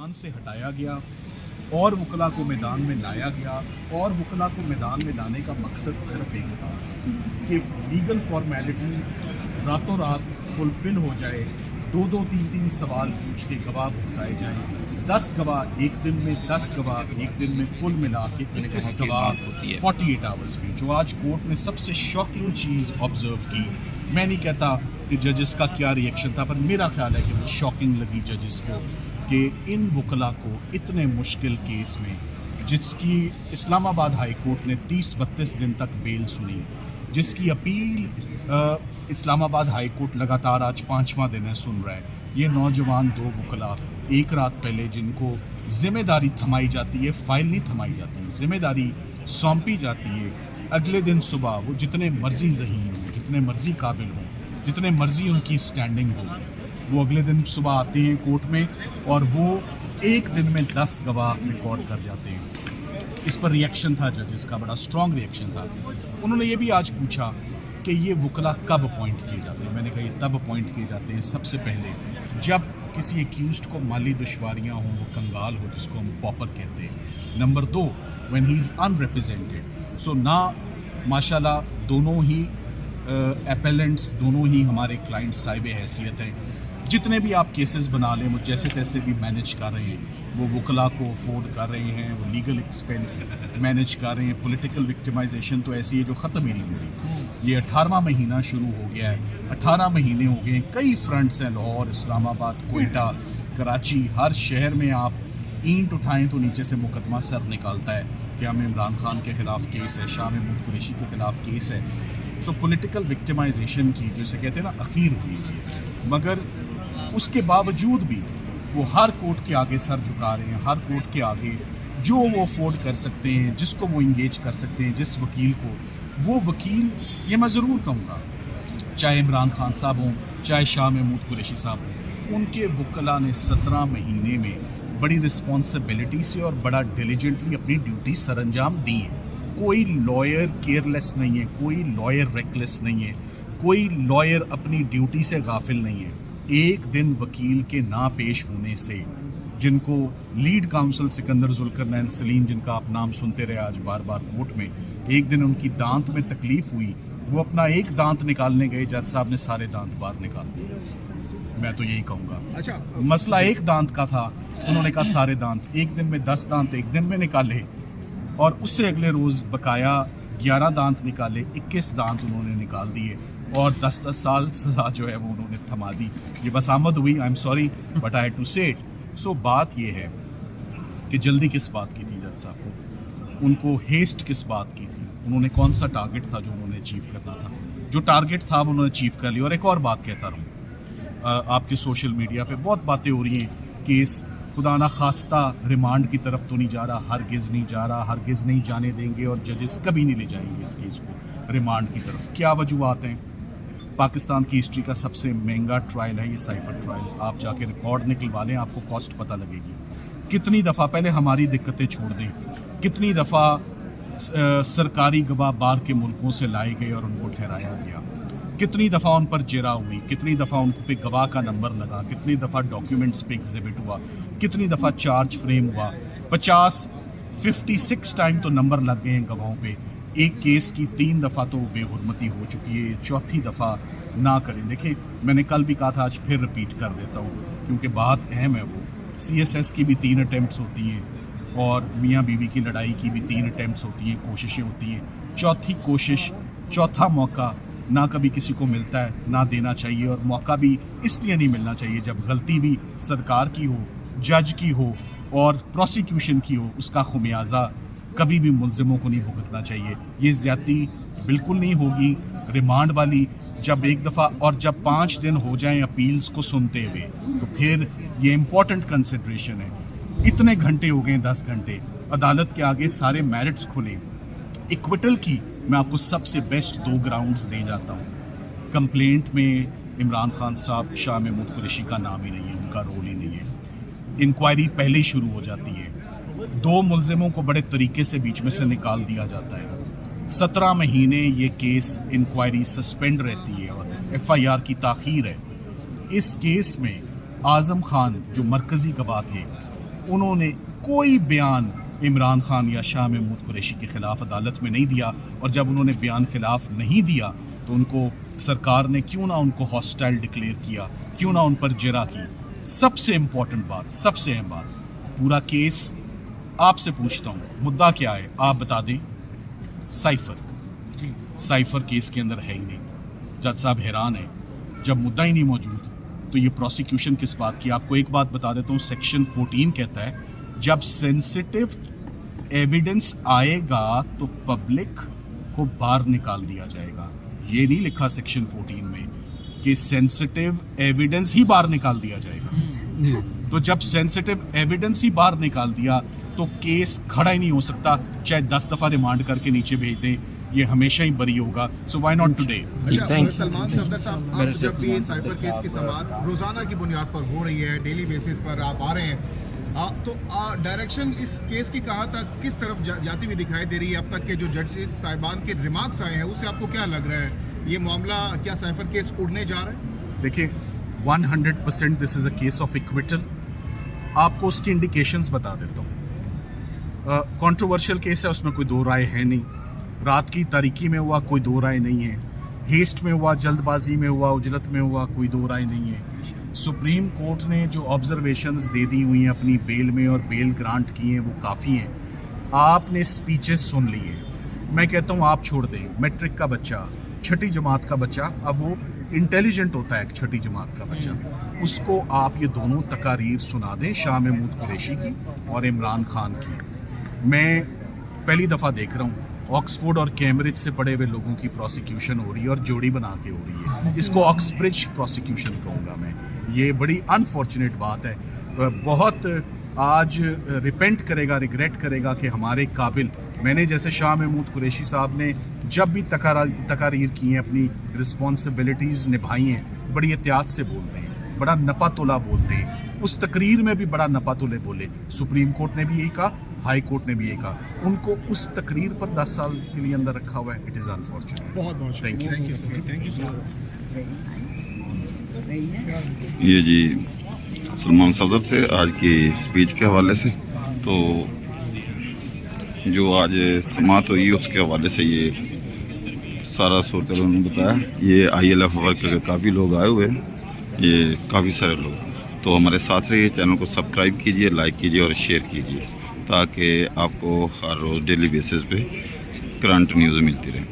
मैदान से हटाया गया और वकला को मैदान में लाया गया, और वकला को मैदान में लाने का मकसद सिर्फ एक था कि लीगल फॉर्मेलिटी रातों रात फुलफिल हो जाए, 2-2, 3-3 सवाल पूछ के गवाह भुगताए जाएँ, 10 गवाह एक दिन में, 10 गवाह एक दिन में, कुल मिला के 21 गवाह 48 आवर्स में। जो आज कोर्ट ने सबसे शॉकिंग चीज़ ऑब्जर्व की, मैं नहीं कहता कि जजेस का क्या रिएक्शन था, पर मेरा ख्याल है कि वो शॉकिंग लगी जजेस को कि इन वकला को इतने मुश्किल केस में, जिसकी इस्लामाबाद हाई कोर्ट ने 30-32 दिन तक बेल सुनी, जिसकी अपील इस्लामाबाद हाई कोर्ट लगातार आज 5वां दिन है सुन रहा है, ये नौजवान 2 वकला एक रात पहले जिनको जिम्मेदारी थमाई जाती है, फाइल नहीं थमाई जाती, जिम्मेदारी सौंपी जाती है, अगले दिन सुबह वो जितने मर्जी ज़हीन हों, जितने मर्जी काबिल हों, जितने मर्जी उनकी स्टैंडिंग हो, वो अगले दिन सुबह आते हैं कोर्ट में और वो एक दिन में 10 गवाह रिकॉर्ड कर जाते हैं। इस पर रिएक्शन था जजेस का, बड़ा स्ट्रॉन्ग रिएक्शन था। उन्होंने ये भी आज पूछा कि ये वकला कब अपॉइंट किए जाते हैं। मैंने कहा ये तब अपॉइंट किए जाते हैं सबसे पहले जब किसी एक्यूज्ड को माली दुश्वारियाँ हों, वो कंगाल हो, जिसको हम पॉपर कहते हैं। Number 2, when he is unrepresented. So ना माशाल्लाह दोनों ही एपेलेंट्स, दोनों ही हमारे क्लाइंट साहिब हैसियत हैं। जितने भी आप केसेस बना लें वो जैसे तैसे भी मैनेज कर रहे हैं, वो वकला को अफोर्ड कर रहे हैं, वो लीगल एक्सपेंस मैनेज कर रहे हैं। पॉलिटिकल विक्टिमाइजेशन तो ऐसी है जो ख़त्म ही नहीं हो रही। ये 18वां महीना शुरू हो गया है, 18 महीने हो गए हैं, कई फ्रंट्स हैं, लाहौर, इस्लामाबाद, कोयटा, कराची, हर शहर में आप ईंट उठाएं तो नीचे से मुकदमा सर निकालता है कि हमें इमरान खान के ख़िलाफ़ केस है, शाह महमूद कुरैशी के ख़िलाफ़ केस है। सो पॉलिटिकल विक्टिमाइजेशन की जिसे कहते हैं ना अखीर हुई है, मगर उसके बावजूद भी वो हर कोर्ट के आगे सर झुका रहे हैं, हर कोर्ट के आगे जो वो अफोर्ड कर सकते हैं, जिसको वो इंगेज कर सकते हैं, जिस वकील को, वो वकील, ये मैं ज़रूर कहूँगा, चाहे इमरान खान साहब हों, चाहे शाह महमूद कुरैशी साहब हों, उनके वकला ने 17 महीने में बड़ी रिस्पॉन्सिबिलिटी से और बड़ा डिलीजेंटली अपनी ड्यूटी सरअंजाम दी है। कोई लॉयर केयरलेस नहीं है, कोई लॉयर रेकलेस नहीं है, कोई लॉयर अपनी ड्यूटी से गाफिल नहीं है। एक दिन वकील के ना पेश होने से, जिनको लीड काउंसिल सिकंदर जुल्करनैन सलीम, जिनका आप नाम सुनते रहे आज बार बार कोर्ट में, एक दिन उनकी दांत में तकलीफ हुई, वो अपना एक दांत निकालने गए, जज साहब ने सारे दांत बाहर निकाल दिए। मैं तो यही कहूँगा, अच्छा मसला एक दांत का था, उन्होंने कहा सारे दांत, एक दिन में 10 दांत एक दिन में निकाले और उससे अगले रोज़ बकाया 11 दांत निकाले, 21 दांत उन्होंने निकाल दिए और 10-10 साल सज़ा जो है वो उन्होंने थमा दी। ये बस आमद हुई, I am sorry but I had to say it. So बात ये है कि जल्दी किस बात की थी जज साहब को, उनको हेस्ट किस बात की थी, उन्होंने कौन सा टारगेट था जो उन्होंने अचीव करना था, जो टारगेट था वो उन्होंने अचीव कर लिया। और एक और बात कहता रहूँ, आपके सोशल मीडिया पे बहुत बातें हो रही हैं कि इस खुदा ना खास्ता रिमांड की तरफ तो नहीं जा रहा, हरगिज़ नहीं जा रहा, हरगिज़ नहीं जाने देंगे और जजेस कभी नहीं ले जाएंगे इस केस को रिमांड की तरफ। क्या वजूहत हैं? पाकिस्तान की हिस्ट्री का सबसे महंगा ट्रायल है ये साइफर ट्रायल। आप जाके रिकॉर्ड निकलवा लें, आपको कॉस्ट पता लगेगी। कितनी दफ़ा, पहले हमारी दिक्कतें छोड़ दें, कितनी दफ़ा सरकारी गवाह बाहर के मुल्कों से लाए गए और उनको ठहराया गया, कितनी दफ़ा उन पर जेरा हुई, कितनी दफ़ा उन पे गवाह का नंबर लगा, कितनी दफ़ा डॉक्यूमेंट्स पे एग्जिबिट हुआ, कितनी दफ़ा चार्ज फ्रेम हुआ, 56 टाइम तो नंबर लग गए हैं गवाहों पे। एक केस की 3 दफ़ा तो बेहुरमती हो चुकी है, 4थी दफ़ा ना करें। देखें, मैंने कल भी कहा था, आज फिर रिपीट कर देता हूँ क्योंकि बात अहम है। वो CSS की भी 3 अटैम्प्ट्स होती हैं और मियाँ बीवी की लड़ाई की भी 3 अटैम्प्ट्स होती हैं, कोशिशें होती हैं। 4थी कोशिश, 4था मौका ना कभी किसी को मिलता है, ना देना चाहिए। और मौका भी इसलिए नहीं मिलना चाहिए जब गलती भी सरकार की हो, जज की हो और प्रोसिक्यूशन की हो, उसका खुमियाजा कभी भी मुल्ज़िमों को नहीं भुगतना चाहिए। ये ज़्यादती बिल्कुल नहीं होगी रिमांड वाली। जब एक दफ़ा और जब 5 दिन हो जाएं अपील्स को सुनते हुए, तो फिर ये इम्पोर्टेंट कंसिड्रेशन है। इतने घंटे हो गए, 10 घंटे अदालत के आगे सारे मेरिट्स खुले। इक्विटल की मैं आपको सबसे बेस्ट 2 ग्राउंड्स दे जाता हूँ। कंप्लेंट में इमरान खान साहब, शाह महमूद कुरैशी का नाम ही नहीं है, उनका रोल ही नहीं है। इंक्वायरी पहले ही शुरू हो जाती है, 2 मुल्ज़िमों को बड़े तरीके से बीच में से निकाल दिया जाता है। 17 महीने ये केस इंक्वायरी सस्पेंड रहती है और FIR की ताख़ीर है। इस केस में आज़म खान जो मरकज़ी गवाह थे, انہوں نے کوئی بیان عمران خان یا شاہ محمود قریشی کے خلاف عدالت میں نہیں دیا، اور جب انہوں نے بیان خلاف نہیں دیا تو ان کو سرکار نے کیوں نہ ان کو ہاسٹائل ڈکلیئر کیا، کیوں نہ ان پر جرح کی۔ سب سے امپورٹنٹ بات، سب سے اہم بات، پورا کیس آپ سے پوچھتا ہوں مدعا کیا ہے آپ بتا دیں۔ سائفر کیس کے اندر ہے ہی نہیں۔ جج صاحب حیران ہیں، جب مدعا ہی نہیں موجود تو یہ پروسیکیوشن کس بات کی؟ آپ کو ایک بات بتا دیتا ہوں، سیکشن 14 کہتا ہے جب سینسٹیو ایویڈنس آئے گا تو پبلک کو باہر نکال دیا جائے گا۔ یہ نہیں لکھا سیکشن 14 میں کہ سینسٹیو ایویڈنس ہی باہر نکال دیا جائے گا۔ تو جب سینسٹیو ایویڈنس ہی باہر نکال دیا تو کیس کھڑا ہی نہیں ہو سکتا، چاہے 10 دفعہ ریمانڈ کر کے نیچے بھیج دیں، یہ ہمیشہ ہی بری ہوگا۔ So why not today? Salman Safdar صاحب، آپ جب بھی سائبر کیس کی سماعت روزانہ کی بنیاد پر ہو رہی ہے، ڈیلی بیسس پر آپ آ رہے ہیں، تو ڈائریکشن اس کیس کی کہاں تک کس طرف جاتی ہوئی دکھائی دے رہی ہے؟ اب تک کے جو ججز صاحبان کے ریمارکس آئے ہیں اس سے آپ کو کیا لگ رہا ہے؟ یہ معاملہ کیا سائبر کیس اڑنے جا رہا ہے؟ دیکھیں 100% دس از اے کیس آف ایکویٹل۔ آپ کو اس کی انڈیکیشنز بتا دیتا ہوں۔ کنٹروورشل کیس ہے، اس میں کوئی دو رائے ہے نہیں۔ رات کی تاریکی میں ہوا، کوئی دو رائے نہیں ہے۔ ہیسٹ میں ہوا، جلد بازی میں ہوا، اجلت میں ہوا، کوئی دو رائے نہیں ہے۔ سپریم کورٹ نے جو آبزرویشنز دے دی ہوئی ہیں اپنی بیل میں اور بیل گرانٹ کی ہیں وہ کافی ہیں۔ آپ نے سپیچز سن لی ہیں، میں کہتا ہوں آپ چھوڑ دیں۔ میٹرک کا بچہ، چھٹی جماعت کا بچہ، اب وہ انٹیلیجنٹ ہوتا ہے ایک چھٹی جماعت کا بچہ، اس کو آپ یہ دونوں تقاریر سنا دیں، شاہ محمود قریشی کی اور عمران خان کی۔ میں پہلی دفعہ دیکھ رہا ہوں آکسفورڈ اور کیمبرج سے پڑھے ہوئے لوگوں کی پروسیکیوشن ہو رہی ہے اور جوڑی بنا کے ہو رہی ہے۔ اس کو آکسبرج پروسیکیوشن کہوں گا میں۔ یہ بڑی انفارچونیٹ بات ہے۔ بہت آج ریپینٹ کرے گا، ریگریٹ کرے گا کہ ہمارے قابل، میں نے جیسے شاہ محمود قریشی صاحب نے جب بھی تقاریر کی ہیں، اپنی رسپانسبلٹیز نبھائی ہیں، بڑی احتیاط سے بولتے ہیں، بڑا نپا تولا بولتے ہیں۔ اس تقریر میں بھی بڑا نپا تولے بولے۔ سپریم کورٹ نے بھی یہی کہا، ہائی کورٹ نے بھی یہی کہا۔ ان کو اس تقریر پر 10 سال کے لیے اندر رکھا ہوا ہے۔ It is unfortunate. بہت بہت تھینک یو۔ یہ جی سلمان صفدر تھے آج کی اسپیچ کے حوالے سے۔ تو جو آج سماعت ہوئی اس کے حوالے سے یہ سارا صورتحال انہوں نے بتایا۔ یہ ILF ورک کے کافی لوگ آئے ہوئے ہیں، یہ کافی سارے لوگ۔ تو ہمارے ساتھ رہیے، چینل کو سبسکرائب کیجیے، لائک کیجیے اور شیئر کیجیے تاکہ آپ کو ہر روز ڈیلی بیسس پہ کرنٹ نیوز ملتی رہے۔